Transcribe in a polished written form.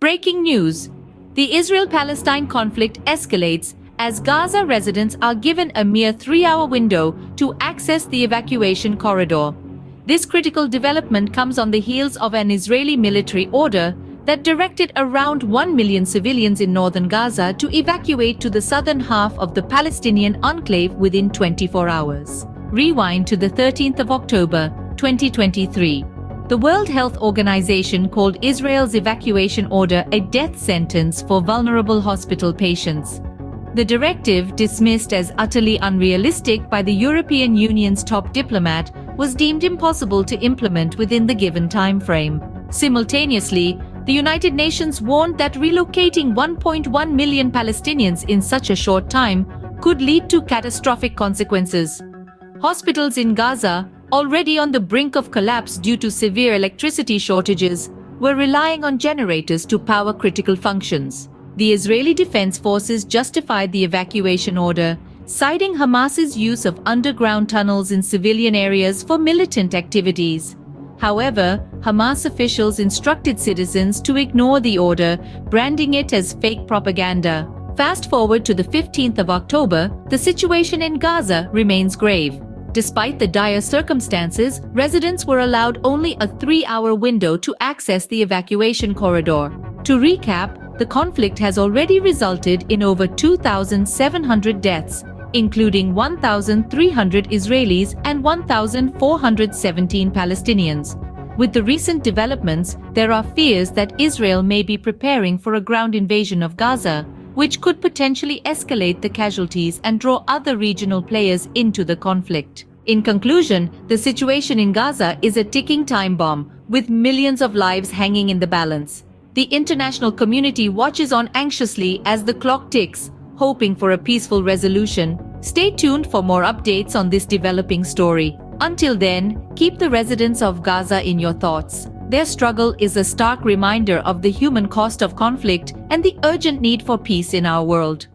Breaking news. The Israel-Palestine conflict escalates as Gaza residents are given a mere 3-hour window to access the evacuation corridor. This critical development comes on the heels of an Israeli military order that directed around 1 million civilians in northern Gaza to evacuate to the southern half of the Palestinian enclave within 24 hours. Rewind to the 13th of October, 2023. The World Health Organization called Israel's evacuation order a death sentence for vulnerable hospital patients. The directive, dismissed as utterly unrealistic by the European Union's top diplomat, was deemed impossible to implement within the given time frame. Simultaneously, the United Nations warned that relocating 1.1 million Palestinians in such a short time could lead to catastrophic consequences. Hospitals in Gaza, already on the brink of collapse due to severe electricity shortages, were relying on generators to power critical functions. The Israeli Defense Forces justified the evacuation order, citing Hamas's use of underground tunnels in civilian areas for militant activities. However, Hamas officials instructed citizens to ignore the order, branding it as fake propaganda. Fast forward to the 15th of October, the situation in Gaza remains grave. Despite the dire circumstances, residents were allowed only a 3-hour window to access the evacuation corridor. To recap, the conflict has already resulted in over 2,700 deaths, including 1,300 Israelis and 1,417 Palestinians. With the recent developments, there are fears that Israel may be preparing for a ground invasion of Gaza, which could potentially escalate the casualties and draw other regional players into the conflict. In conclusion, the situation in Gaza is a ticking time bomb, with millions of lives hanging in the balance. The international community watches on anxiously as the clock ticks, hoping for a peaceful resolution. Stay tuned for more updates on this developing story. Until then, keep the residents of Gaza in your thoughts. Their struggle is a stark reminder of the human cost of conflict and the urgent need for peace in our world.